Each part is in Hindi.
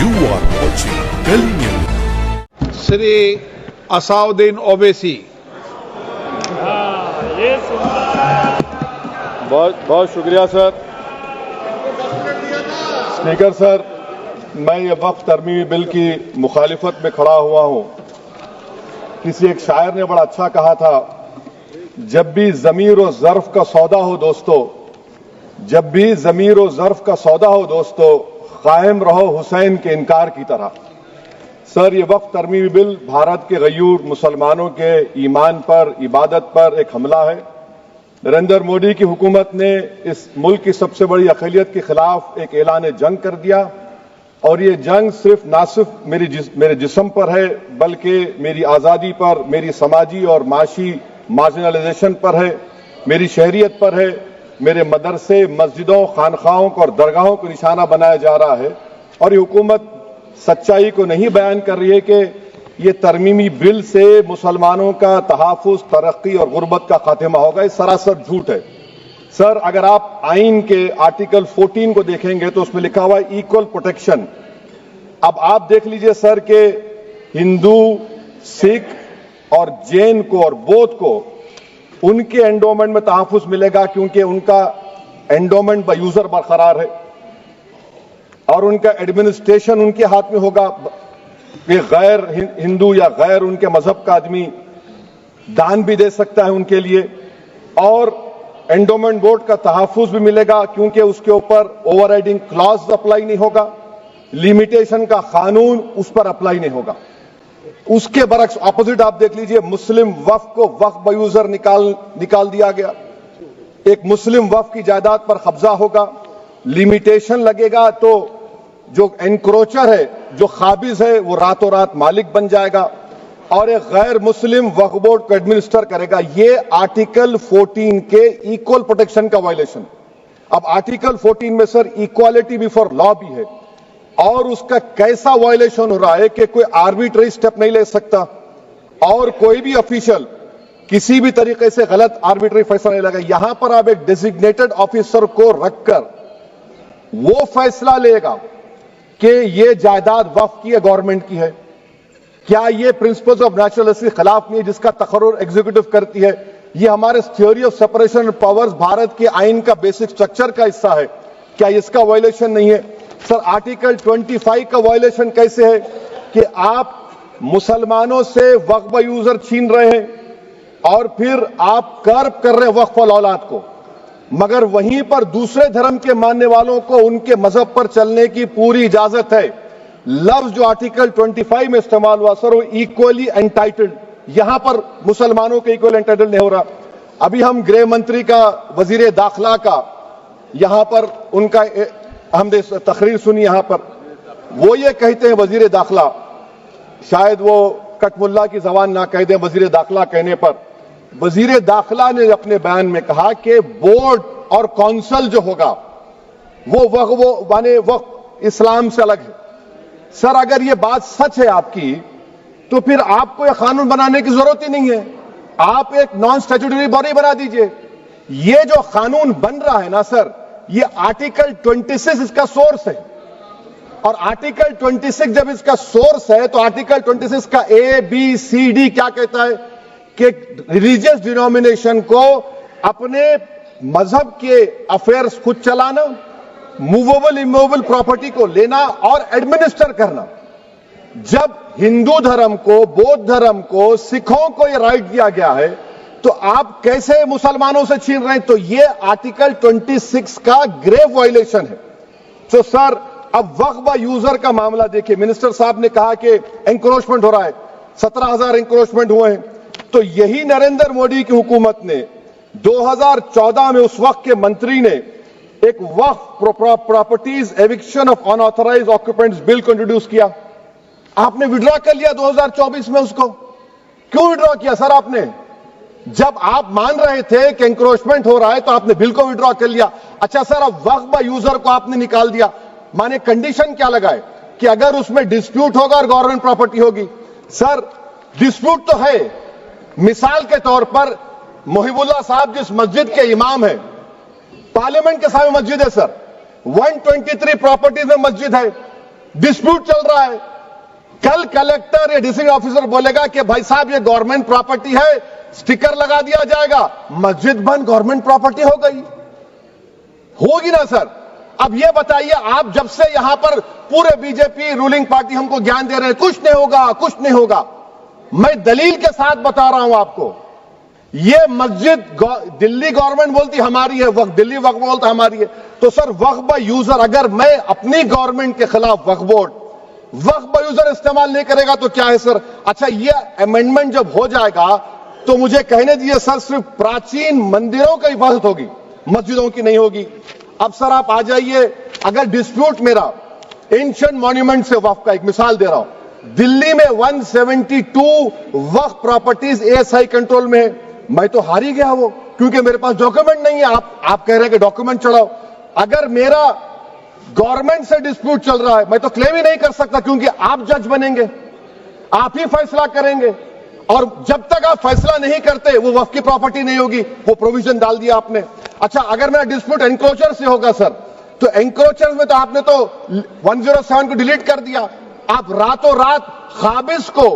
You are watching Delhi News. Shri Asaduddin Owaisi. बहुत बहुत शुक्रिया सर। स्पीकर सर, मैं ये वक्फ तरमीमी बिल की मुखालिफत में खड़ा हुआ हूं। किसी एक शायर ने बड़ा अच्छा कहा था, जब भी ज़मीर और ज़र्फ का सौदा हो दोस्तों, जब भी ज़मीर और ज़र्फ का सौदा हो दोस्तों, कायम रहो हुसैन के इनकार की तरह। सर, ये वक्फ तरमीमी बिल भारत के गयूर मुसलमानों के ईमान पर, इबादत पर एक हमला है। नरेंद्र मोदी की हुकूमत ने इस मुल्क की सबसे बड़ी अक़लियत के खिलाफ एक ऐलान जंग कर दिया, और ये जंग ना सिर्फ मेरे जिस्म पर है, बल्कि मेरी आज़ादी पर, मेरी समाजी और माशी मार्जिनलाइजेशन पर है, मेरी शहरियत पर है, मेरे मदरसे, मस्जिदों, खानखाहों और दरगाहों को निशाना बनाया जा रहा है। और ये हुकूमत सच्चाई को नहीं बयान कर रही है कि ये तरमीमी बिल से मुसलमानों का तहफ़्फ़ुज़, तरक्की और गुर्बत का खात्मा होगा। ये सरासर झूठ है। सर, अगर आप आइन के आर्टिकल 14 को देखेंगे तो उसमें लिखा हुआ है इक्वल प्रोटेक्शन। अब आप देख लीजिए सर कि हिंदू, सिख और जैन को और बौद्ध को उनके एंडोमेंट में तहफ़्फ़ुज़ मिलेगा, क्योंकि उनका एंडोमेंट बाय यूजर बरकरार है और उनका एडमिनिस्ट्रेशन उनके हाथ में होगा कि गैर हिंदू या गैर उनके मजहब का आदमी दान भी दे सकता है उनके लिए, और एंडोमेंट बोर्ड का तहफ़्फ़ुज़ भी मिलेगा, क्योंकि उसके ऊपर ओवरराइडिंग क्लॉज अप्लाई नहीं होगा, लिमिटेशन का कानून उस पर अप्लाई नहीं होगा। उसके बरक्स ऑपोजिट आप देख लीजिए, मुस्लिम वक्फ को वक्फ बाय यूजर निकाल दिया गया। एक मुस्लिम वक्फ की जायदाद पर कब्जा होगा, लिमिटेशन लगेगा तो जो एनक्रोचर है, जो खाबिज है, वो रातों रात मालिक बन जाएगा और एक गैर मुस्लिम वक्फ बोर्ड को एडमिनिस्टर करेगा। ये आर्टिकल 14 के इक्वल प्रोटेक्शन का वायलेशन। अब आर्टिकल 14 में सर इक्वालिटी बिफोर लॉ भी है, और उसका कैसा वायलेशन हो रहा है कि कोई आर्बिट्ररी स्टेप नहीं ले सकता, और कोई भी ऑफिशियल किसी भी तरीके से गलत आर्बिट्ररी फैसला नहीं लेगा। यहां पर आप एक डेजिग्नेटेड ऑफिसर को रखकर वो फैसला लेगा कि ये जायदाद वक्फ की है, गवर्नमेंट की है। क्या ये प्रिंसिपल्स ऑफ नेचुरलिटी के खिलाफ नहीं है, जिसका तकर्रुर एग्जीक्यूटिव करती है? ये हमारे theory of separation of powers, Bharat के आइन का बेसिक स्ट्रक्चर का हिस्सा है। क्या इसका वायलेशन नहीं है? सर, आर्टिकल 25 का वायलेशन कैसे है कि आप मुसलमानों से वक्फ बाय यूजर छीन रहे हैं और फिर आप कर्ब कर रहे हैं वक्फ वाल औलाद को, मगर वहीं पर दूसरे धर्म के मानने वालों को उनके मजहब पर चलने की पूरी इजाजत है। लफ्ज जो आर्टिकल 25 में इस्तेमाल हुआ सर, वो इक्वली एंटाइटल्ड, यहां पर मुसलमानों के इक्वल एंटाइटल्ड नहीं हो रहा। अभी हम गृह मंत्री का, वजीर दाखिला का यहां पर उनका हमने तकरीर सुनी, यहां पर वो ये कहते हैं, वजीर दाखिला, शायद वो कटमुल्ला की जबान ना कह दें, वजीर दाखिला कहने पर वजीर दाखिला ने अपने बयान में कहा कि बोर्ड और काउंसिल जो होगा वो माने वक्फ इस्लाम से अलग है। सर, अगर ये बात सच है आपकी, तो फिर आपको यह कानून बनाने की जरूरत ही नहीं है। आप एक नॉन स्टैट्यूटरी बॉडी बना दीजिए। ये जो कानून बन रहा है ना सर, ये आर्टिकल 26 इसका सोर्स है, और आर्टिकल 26 जब इसका सोर्स है तो आर्टिकल 26 का ABCD क्या कहता है कि रिलीजियस डिनोमिनेशन को अपने मजहब के अफेयर्स खुद चलाना, मूवेबल इमूवेबल प्रॉपर्टी को लेना और एडमिनिस्टर करना। जब हिंदू धर्म को, बौद्ध धर्म को, सिखों को यह राइट दिया गया है, तो आप कैसे मुसलमानों से छीन रहे हैं? तो ये आर्टिकल 26 का ग्रेव वायलेशन है। तो सर, अब वक्फ बाय यूजर का मामला देखिए, मिनिस्टर साहब ने कहा कि एंक्रोचमेंट हो रहा है, 17,000 एंक्रोचमेंट हुए हैं। तो यही नरेंद्र मोदी की हुकूमत ने 2014 में उस वक्त के मंत्री ने एक Waqf properties eviction of unauthorised occupants bill को इंट्रोड्यूस किया। आपने विड्रॉ कर लिया 2024 में उसको। क्यों विड्रॉ किया सर आपने? जब आप मान रहे थे कि एंक्रोचमेंट हो रहा है तो आपने बिल को विड्रॉ कर लिया। अच्छा सर, अब वक्फ बाय यूजर को आपने निकाल दिया, माने कंडीशन क्या लगाए कि अगर उसमें डिस्प्यूट होगा और गवर्नमेंट प्रॉपर्टी होगी। सर, डिस्प्यूट तो है। मिसाल के तौर पर मोहिबुल्लाह साहब जिस मस्जिद के इमाम है, पार्लियामेंट के सामने मस्जिद है सर, 123 प्रॉपर्टीज में मस्जिद है, डिस्प्यूट चल रहा है। कल कलेक्टर या डिस्ट्रिक्ट ऑफिसर बोलेगा कि भाई साहब ये गवर्नमेंट प्रॉपर्टी है, स्टिकर लगा दिया जाएगा, मस्जिद बंद गवर्नमेंट प्रॉपर्टी हो गई, होगी ना सर। अब ये बताइए, आप जब से यहां पर पूरे बीजेपी रूलिंग पार्टी हमको ज्ञान दे रहे हैं कुछ नहीं होगा, कुछ नहीं होगा, मैं दलील के साथ बता रहा हूं आपको। ये मस्जिद दिल्ली गवर्नमेंट बोलती हमारी है, वक्फ दिल्ली वक्फ बोलता हमारी है, तो सर वक्फ बाय यूजर, अगर मैं अपनी गवर्नमेंट के खिलाफ वक्फ बोर्ड वक्फ बाय यूजर इस्तेमाल नहीं करेगा तो क्या है सर। अच्छा, ये अमेंडमेंट जब हो जाएगा तो मुझे कहने दीजिए सर, सिर्फ प्राचीन मंदिरों की हिफाजत होगी, मस्जिदों की नहीं होगी। अब सर आप आ जाइए, अगर डिस्प्यूट मेरा एंशिएंट मॉन्यूमेंट से वक्फ का, एक मिसाल दे रहा हूं, दिल्ली में 172 वक्फ प्रॉपर्टीज एएसआई कंट्रोल में है, मैं तो हार ही गया वो, क्योंकि मेरे पास डॉक्यूमेंट नहीं है। आप कह रहे हैं कि डॉक्यूमेंट चढ़ाओ, अगर मेरा गवर्नमेंट से डिस्प्यूट चल रहा है मैं तो क्लेम ही नहीं कर सकता, क्योंकि आप जज बनेंगे, आप ही फैसला करेंगे, और जब तक आप फैसला नहीं करते वो वक्फ की प्रॉपर्टी नहीं होगी। वो प्रोविजन डाल दिया आपने। अच्छा, अगर मेरा डिस्प्यूट एनक्रोचर से होगा सर, तो एनक्रोचर में तो आपने तो 107 को डिलीट कर दिया, आप रातों रात खाबिज को,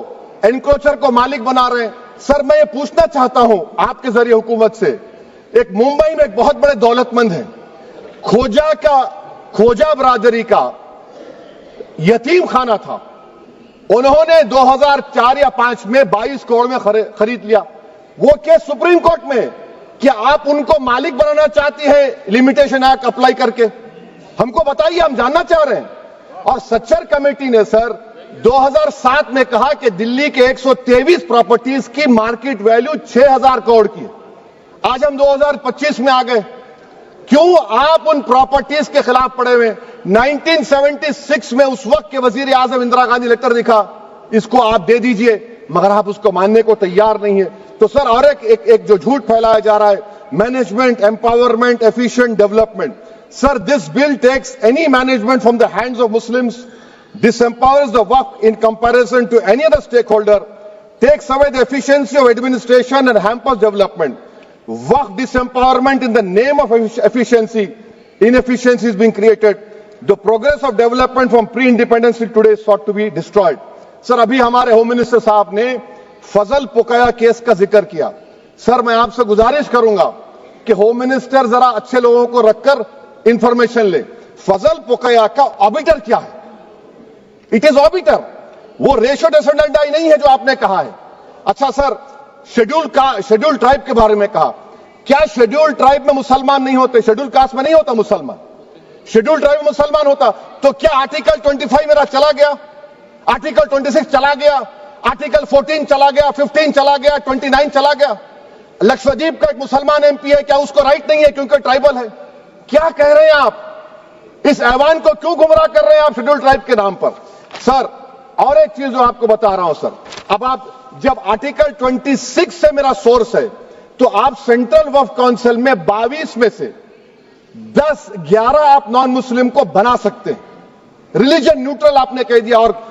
एनक्रोचर को मालिक बना रहे हैं। सर मैं ये पूछना चाहता हूं आपके जरिए हुकूमत से, एक मुंबई में एक बहुत बड़े दौलतमंद है, खोजा बरादरी का यतीम खाना था, उन्होंने 2004 या 5 में 22 करोड़ में खरीद लिया। वो केस सुप्रीम कोर्ट में कि आप उनको मालिक बनाना चाहती है लिमिटेशन एक्ट अप्लाई करके, हमको बताइए, हम जानना चाह रहे हैं। और सच्चर कमेटी ने सर 2007 में कहा कि दिल्ली के 123 प्रॉपर्टीज की मार्केट वैल्यू 6000 करोड़ की है। आज हम 2025 में आ गए, क्यों आप उन प्रॉपर्टीज के खिलाफ पड़े हुए? 1976 में उस वक्त के वजीर आजम इंदिरा गांधी लेटर लिखा, इसको आप दे दीजिए, मगर आप उसको मानने को तैयार नहीं है। तो सर और एक जो झूठ फैलाया जा रहा है, management empowerment efficient development, sir this bill takes any management from the hands of Muslims, disempowers the waqf in comparison to any other stakeholder, takes away the efficiency of administration and hampers development. Waqf disempowerment in the name of efficiency, inefficiency is being created. The progress of development from pre-independence till today is sought to be destroyed. Sir अभी हमारे होम मिनिस्टर साहब ने फजल पुकाया केस का जिक्र किया। सर मैं आपसे गुजारिश करूंगा कि होम मिनिस्टर जरा अच्छे लोगों को रखकर इंफॉर्मेशन ले। फजल पुकाया का ऑबिटर क्या है? इट इज ऑबिटर, वो रेशो डेसेंडेंटाई नहीं है जो आपने कहा है। अच्छा सर, शेड्यूल ट्राइब के बारे में कहा, क्या शेड्यूल ट्राइब में मुसलमान नहीं होते? शेड्यूल कास्ट में नहीं होता मुसलमान, शेड्यूल ट्राइब में मुसलमान होता। तो क्या आर्टिकल 25 मेरा चला गया, आर्टिकल 26 चला गया, आर्टिकल 14 चला गया, 15 चला गया, 29 चला गया? लक्षद्वीप का एक मुसलमान एमपी है, क्या उसको राइट नहीं है क्योंकि ट्राइबल है? क्या कह रहे हैं आप? इस ऐवान को क्यों गुमराह कर रहे हैं आप शेड्यूल ट्राइब के नाम पर? सर और एक चीज जो आपको बता रहा हूं सर, अब आप जब आर्टिकल 26 से मेरा सोर्स है, तो आप सेंट्रल वक्फ काउंसिल में 22 में से 11 आप नॉन मुस्लिम को बना सकते हैं। रिलीजन न्यूट्रल आपने कह दिया, और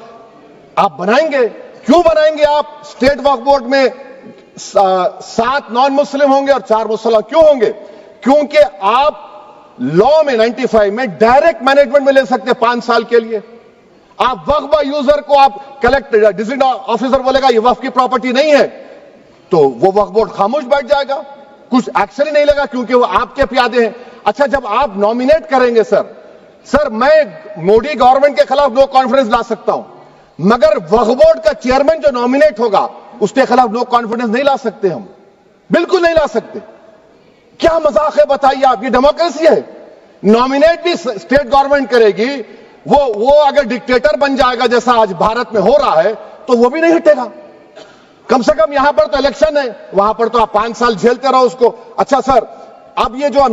आप बनाएंगे, क्यों बनाएंगे आप? स्टेट वक्फ बोर्ड में 7 नॉन मुस्लिम होंगे और 4 मुसलमान, क्यों होंगे? क्योंकि आप लॉ में 95 में डायरेक्ट मैनेजमेंट में ले सकते हैं 5 साल के लिए। आप वक्फ बाय यूजर को आप कलेक्टर डिस्ट्रिक्ट ऑफिसर बोलेगा ये वक्फ की प्रॉपर्टी नहीं है, तो वो वक्फ बोर्ड खामोश बैठ जाएगा, कुछ एक्शन ही नहीं लगा, क्योंकि वो आपके प्यादे हैं। अच्छा, जब आप नॉमिनेट करेंगे सर मैं मोदी गवर्नमेंट के खिलाफ नो कॉन्फिडेंस ला सकता हूं, मगर वक्फ बोर्ड का चेयरमैन जो नॉमिनेट होगा उसके खिलाफ नो कॉन्फिडेंस नहीं ला सकते, हम बिल्कुल नहीं ला सकते। क्या मजाक है बताइए आप? ये डेमोक्रेसी है। नॉमिनेट भी स्टेट गवर्नमेंट करेगी, वो अगर डिक्टेटर बन जाएगा जैसा आज भारत में हो रहा है तो वो भी नहीं हटेगा। कम से कम यहां पर तो इलेक्शन है, वहां पर तो आप 5 साल झेलते रहो उसको। अच्छा सर, अब ये जो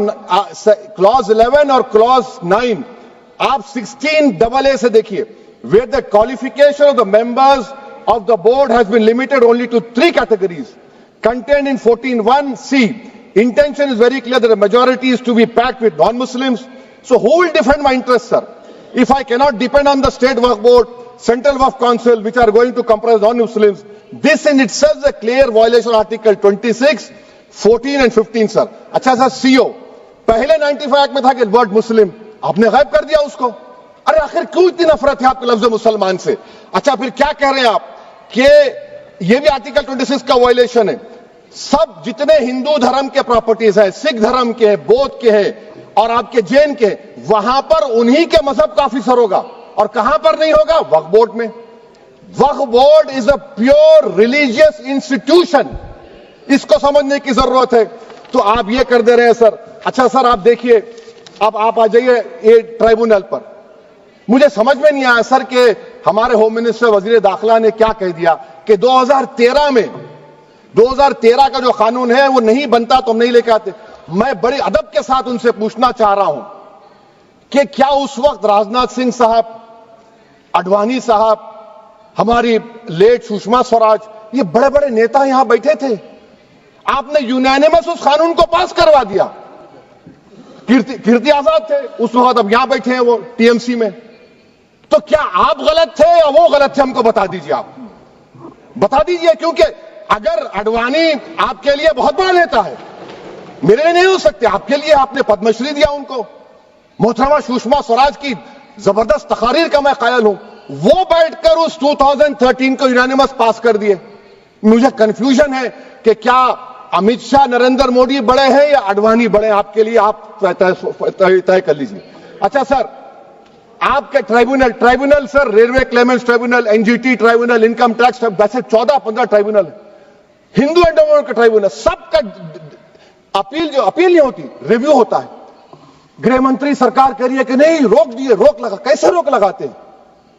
क्लॉज 11 और क्लॉज 9 आप 16AA से देखिए, where the qualification of the members of the board has been limited only to 3 categories contained in 14(1)(c). Intention is very clear that the majority is to be packed with non-Muslims. So who will defend my interests, sir? If I cannot depend on the state waqf board, central waqf council, which are going to comprise non-Muslims, this in itself is a clear violation of Article 26, 14 and 15, sir. अच्छा सर, CO पहले 95 एक्ट में था कि वर्ड मुस्लिम, आपने गायब कर दिया उसको। अरे आखिर क्यों इतनी नफरत है आपके लफ्ज मुसलमान से? अच्छा फिर क्या कह रहे हैं आप कि ये भी आर्टिकल 26 का वायलेशन है। सब जितने हिंदू धर्म के प्रॉपर्टीज है, सिख धर्म के, बौद्ध के हैं और आपके जैन के, वहां पर उन्हीं के मजहब का ऑफिसर होगा। और कहां पर नहीं होगा? वक्फ बोर्ड में। Waqf board is a pure religious institution, इसको समझने की जरूरत है। तो आप ये कर दे रहे हैं सर। अच्छा सर आप देखिए, अब आप आ जाइए ये ट्राइब्यूनल पर। मुझे समझ में नहीं आया सर कि हमारे होम मिनिस्टर वजीर दाखिला ने क्या कह दिया कि 2013 का जो कानून है वो नहीं बनता तो हम नहीं लेके आते। मैं बड़े अदब के साथ उनसे पूछना चाह रहा हूं कि क्या उस वक्त राजनाथ सिंह साहब, अडवाणी साहब, हमारी लेट सुषमा स्वराज, ये बड़े बड़े नेता यहां बैठे थे? आपने यूनानिमस उस कानून को पास करवा दिया। कीर्ति आजाद थे उस वक्त, अब यहां बैठे हैं वो टीएमसी में। तो क्या आप गलत थे या वो गलत थे? हमको बता दीजिए, आप बता दीजिए। क्योंकि अगर अडवाणी आपके लिए बहुत बड़ा नेता है, मेरे लिए नहीं हो सकते, आपके लिए आपने पद्मश्री दिया उनको। मोहतरमा सुषमा स्वराज की जबरदस्त तकारीर का मैं कायल हूं। वो बैठकर उस 2013 को यूनानिमस पास कर दिए। मुझे कंफ्यूजन है कि क्या अमित शाह, नरेंद्र मोदी बड़े हैं या अडवाणी बड़े हैं? आपके लिए आप तय कर लीजिए। अच्छा सर, आपके tribunal sir, railway Clements tribunal, NGT tribunal, income tax, वैसे 14-15 ट्राइब्यूनल है। हिंदू एंडोमेंट का ट्राइब्यूनल, सबका अपील नहीं होती, रिव्यू होता है। गृह मंत्री सरकार कह रही है कि नहीं, रोक दिए, रोक लगा। कैसे रोक लगाते हैं?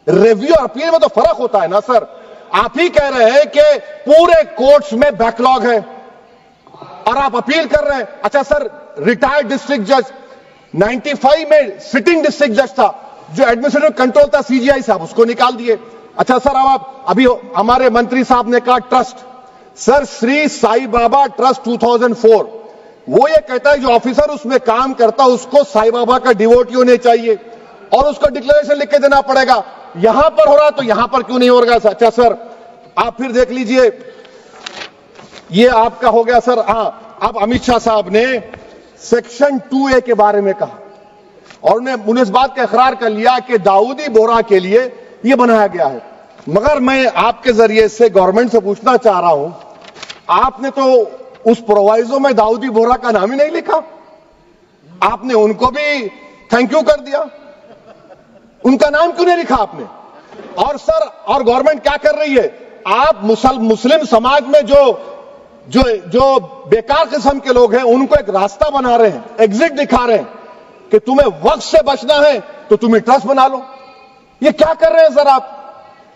रिव्यू और अपील में तो फर्क होता है ना सर। आप ही कह रहे हैं कि पूरे कोर्ट्स में बैकलॉग है और आप अपील कर रहे हैं। अच्छा सर, रिटायर्ड डिस्ट्रिक्ट जज 95 में सिटिंग डिस्ट्रिक्ट जज था, जो एडमिनिस्ट्रेटिव कंट्रोल था सीजीआई साहब, उसको निकाल दिए। अच्छा सर, अब आप अभी हमारे मंत्री साहब ने कहा trust, sir Shri Sai Baba trust 2004, वो ये कहता है जो ऑफिसर उसमें काम करता उसको साई बाबा का डिवोटी होने चाहिए और उसको डिक्लेरेशन लिख के देना पड़ेगा। यहां पर हो रहा तो यहां पर क्यों नहीं हो रहा? अच्छा सर, आप फिर देख लीजिए, ये आपका हो गया सर। हां, अब अमित शाह साहब ने सेक्शन 2A के बारे में कहा और उन्होंने इस बात का इकरार कर लिया कि दाऊदी बोहरा के लिए यह बनाया गया है। मगर मैं आपके जरिए से गवर्नमेंट से पूछना चाह रहा हूं, आपने तो उस प्रोवाइजो में दाऊदी बोहरा का नाम ही नहीं लिखा। आपने उनको भी थैंक यू कर दिया, उनका नाम क्यों नहीं लिखा आपने? और सर, और गवर्नमेंट क्या कर रही है? आप मुस्लिम समाज में जो बेकार किस्म के लोग हैं उनको एक रास्ता बना रहे हैं, एग्जिट दिखा रहे हैं कि तुम्हें वक्त से बचना है तो तुम्हें ट्रस्ट बना लो। ये क्या कर रहे हैं सर आप?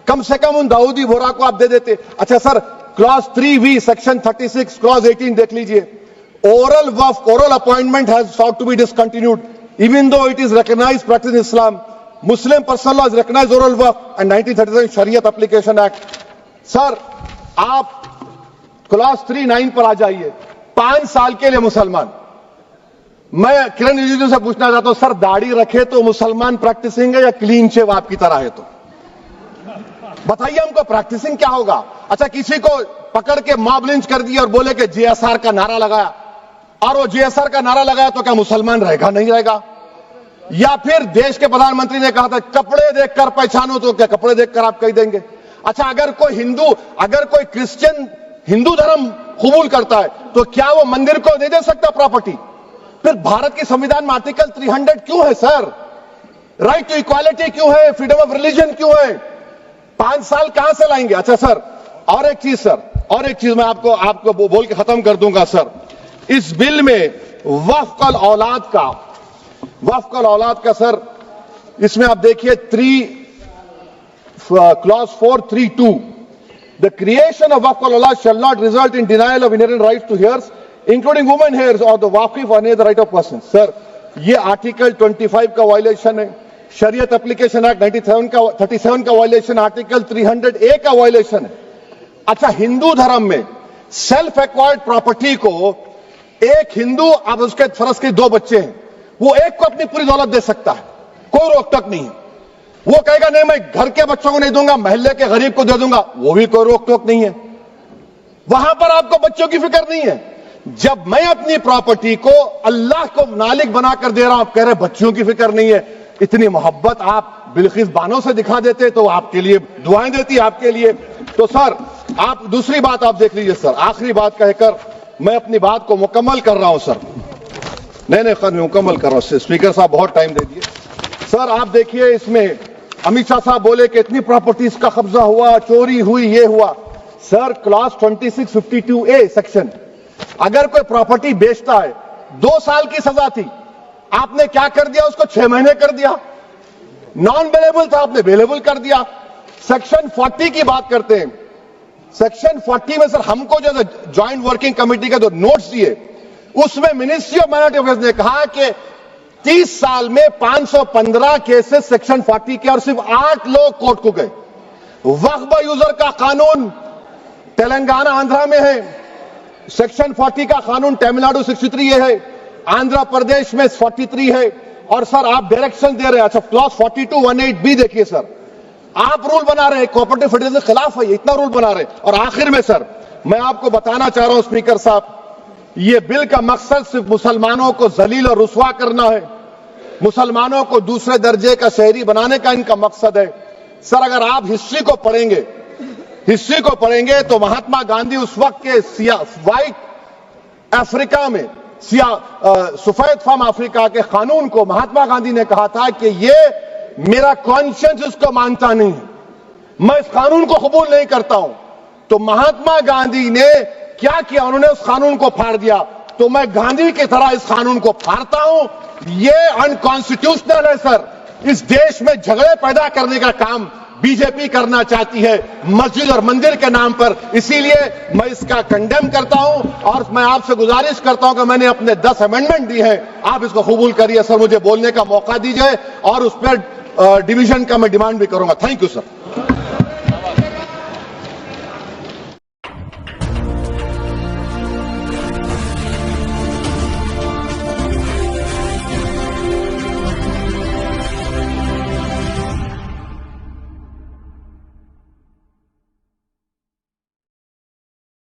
कम से कम उन दाऊदी बोहरा को आप दे देते। अच्छा sir, clause 3V section 36 clause 18 देख लीजिए। Oral appointment has sought to be discontinued even though it is recognized practice in Islam. Muslim personal law is recognized oral waqf and 1937 Shariat Application Act. Sir आप क्लॉज 39 पर आ जाइए। 5 साल के लिए मुसलमान। मैं किरण रिजिजू से पूछना चाहता हूं, सर दाढ़ी रखे तो मुसलमान प्रैक्टिसिंग है या क्लीन शेव आपकी तरह है? तो बताइए हमको, प्रैक्टिसिंग क्या होगा? अच्छा, किसी को पकड़ के मॉब लिंच कर दिया और बोले कि JSR का नारा लगाया, और वो JSR का नारा लगाया तो क्या मुसलमान रहेगा? नहीं रहेगा। या फिर देश के प्रधानमंत्री ने कहा था कपड़े देखकर पहचानो, तो क्या कपड़े देखकर आप कह देंगे? अच्छा, अगर कोई क्रिश्चियन हिंदू धर्म कबूल करता है तो क्या वो मंदिर को नहीं दे सकता प्रॉपर्टी? फिर भारत के संविधान में आर्टिकल 300 क्यों है सर? राइट टू इक्वालिटी क्यों है? फ्रीडम ऑफ रिलीजन क्यों है? 5 साल कहां से लाएंगे? अच्छा सर, और एक चीज सर, और एक चीज मैं आपको बोल के खत्म कर दूंगा सर। इस बिल में वक्फ औलाद का सर, इसमें आप देखिए clause 432, the creation of waqf aulad shall not result in denial of inherent rights to heirs including women heirs और द वाकिफ और the right of person. Sir ये आर्टिकल 25 का वायलेशन है, शरीयत एप्लीकेशन एक्ट 37 का वायलेशन, आर्टिकल 300A का वायलेशन है। अच्छा, हिंदू धर्म में सेल्फ एक्वायर्ड प्रॉपर्टी को एक हिंदू, अब उसके फर्ज के 2 बच्चे हैं, वो एक को अपनी पूरी दौलत दे सकता है, कोई रोक टोक नहीं है। वो कहेगा नहीं मैं घर के बच्चों को नहीं दूंगा, मोहल्ले के गरीब को दे दूंगा, वो भी कोई रोक टोक नहीं है। वहां पर आपको बच्चों की फिक्र नहीं है। जब मैं अपनी प्रॉपर्टी को अल्लाह को मालिक बनाकर दे रहा हूं, आप कह रहे बच्चों की फिक्र नहीं है। इतनी मोहब्बत आप बिल्किस बानो से दिखा देते तो आपके लिए दुआएं देती आपके लिए। तो सर आप दूसरी बात आप देख लीजिए सर, आखिरी बात कहकर मैं अपनी बात को मुकम्मल कर रहा हूं सर। नहीं मुकम्मल कर रहा हूं, स्पीकर साहब बहुत टाइम दे दिए। सर आप देखिए इसमें अमित शाह साहब बोले कि इतनी प्रॉपर्टीज का कब्जा हुआ, चोरी हुई, ये हुआ। सर क्लॉज 2652A सेक्शन, अगर कोई प्रॉपर्टी बेचता है 2 साल की सजा थी, आपने क्या कर दिया, उसको 6 महीने कर दिया। नॉन बेलेबल था, आपने बेलेबल कर दिया। सेक्शन 40 की बात करते हैं, सेक्शन 40 में सर हमको जो ज्वाइंट वर्किंग कमेटी का जो नोट्स दिए, उसमें मिनिस्ट्री ऑफ माइनॉरिटी अफेयर्स ने कहा कि 30 साल में 515 केसेस सेक्शन 40 के और सिर्फ 8 लोग कोर्ट को गए। वक्फ यूजर का कानून तेलंगाना आंध्रा में है, सेक्शन 40 का कानून तमिलनाडु 63 है, आंध्र प्रदेश में 43 है। और सर आप डायरेक्शन दे रहे हैं, अच्छा क्लॉज 4218B देखिए सर, आप रूल बना रहे हैं, कोऑपरेटिव फेडरलिज्म के खिलाफ है, इतना रूल बना रहे हैं। और आखिर में सर मैं आपको बताना चाह रहा हूं स्पीकर साहब, ये बिल का मकसद सिर्फ मुसलमानों को जलील और रुस्वा करना है, मुसलमानों को दूसरे दर्जे का शहरी बनाने का इनका मकसद है। सर अगर आप हिस्ट्री को पढ़ेंगे तो महात्मा गांधी उस वक्त के व्हाइट अफ्रीका में सफेद फार्म अफ्रीका के कानून को महात्मा गांधी ने कहा था कि ये मेरा कॉन्शियंस इसको मानता नहीं है, मैं इस कानून को कबूल नहीं करता हूं। तो महात्मा गांधी ने क्या किया, उन्होंने उस कानून को फाड़ दिया। तो मैं गांधी की तरह इस कानून को फाड़ता हूं, ये अनकॉन्स्टिट्यूशनल है सर। इस देश में झगड़े पैदा करने का काम बीजेपी करना चाहती है मस्जिद और मंदिर के नाम पर, इसीलिए मैं इसका कंडेम करता हूं। और मैं आपसे गुजारिश करता हूं कि मैंने अपने 10 अमेंडमेंट दी हैं, आप इसको कबूल करिए सर, मुझे बोलने का मौका दीजिए और उस पर डिवीजन का मैं डिमांड भी करूंगा। Thank you sir.